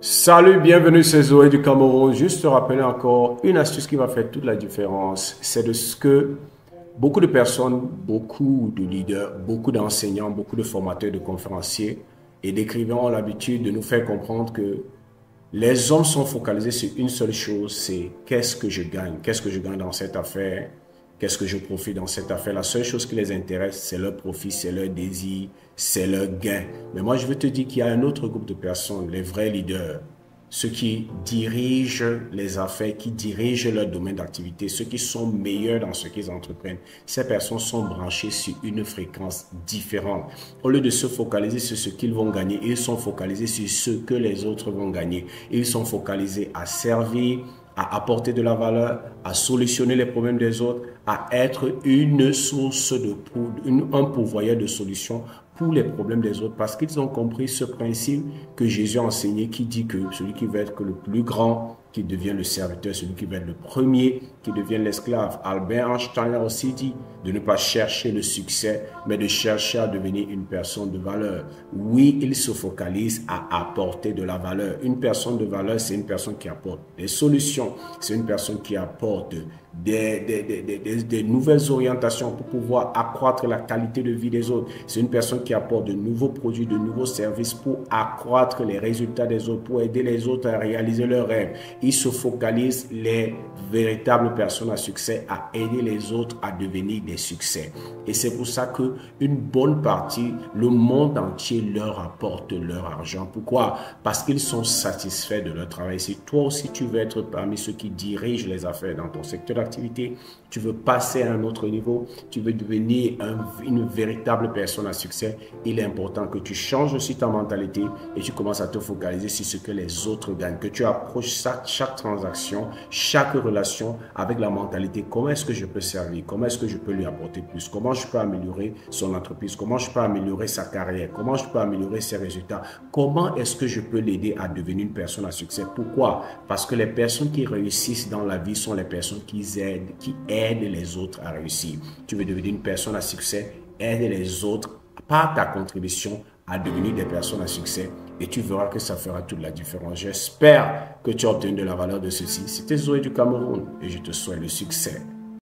Salut, bienvenue, c'est Zoé du Cameroun. Juste te rappeler encore une astuce qui va faire toute la différence. C'est de ce que beaucoup de personnes, beaucoup de leaders, beaucoup d'enseignants, beaucoup de formateurs, de conférenciers et d'écrivains ont l'habitude de nous faire comprendre que les hommes sont focalisés sur une seule chose, c'est qu'est-ce que je gagne? Qu'est-ce que je gagne dans cette affaire? Qu'est-ce que je profite dans cette affaire? La seule chose qui les intéresse, c'est leur profit, c'est leur désir, c'est leur gain. Mais moi, je veux te dire qu'il y a un autre groupe de personnes, les vrais leaders, ceux qui dirigent les affaires, qui dirigent leur domaine d'activité, ceux qui sont meilleurs dans ce qu'ils entreprennent. Ces personnes sont branchées sur une fréquence différente. Au lieu de se focaliser sur ce qu'ils vont gagner, ils sont focalisés sur ce que les autres vont gagner. Ils sont focalisés à servir, à apporter de la valeur, à solutionner les problèmes des autres, à être une source un pourvoyeur de solutions pour les problèmes des autres, parce qu'ils ont compris ce principe que Jésus a enseigné, qui dit que celui qui veut être le plus grand, qui devient le serviteur, celui qui veut être le premier, qui devient l'esclave. Albert Einstein a aussi dit de ne pas chercher le succès, mais de chercher à devenir une personne de valeur. Oui, il se focalise à apporter de la valeur. Une personne de valeur, c'est une personne qui apporte des solutions, c'est une personne qui apporte des nouvelles orientations pour pouvoir accroître la qualité de vie des autres. C'est une personne qui apporte de nouveaux produits, de nouveaux services pour accroître les résultats des autres, pour aider les autres à réaliser leurs rêves. Il se focalise, les véritables personnes à succès, à aider les autres à devenir des succès. Et c'est pour ça que une bonne partie, le monde entier leur apporte leur argent. Pourquoi? Parce qu'ils sont satisfaits de leur travail. Si toi aussi tu veux être parmi ceux qui dirigent les affaires dans ton secteur d'activité, tu veux passer à un autre niveau, tu veux devenir une véritable personne à succès, il est important que tu changes aussi ta mentalité et tu commences à te focaliser sur ce que les autres gagnent, que tu approches chaque transaction, chaque relation avec la mentalité, comment est-ce que je peux servir, comment est-ce que je peux lui apporter plus, comment je peux améliorer son entreprise, comment je peux améliorer sa carrière, comment je peux améliorer ses résultats, comment est-ce que je peux l'aider à devenir une personne à succès. Pourquoi? Parce que les personnes qui réussissent dans la vie sont les personnes qui aident les autres à réussir. Tu veux devenir une personne à succès, aide les autres par ta contribution à devenir des personnes à succès et tu verras que ça fera toute la différence. J'espère que tu as obtenu de la valeur de ceci. C'était Zoé du Cameroun et je te souhaite le succès.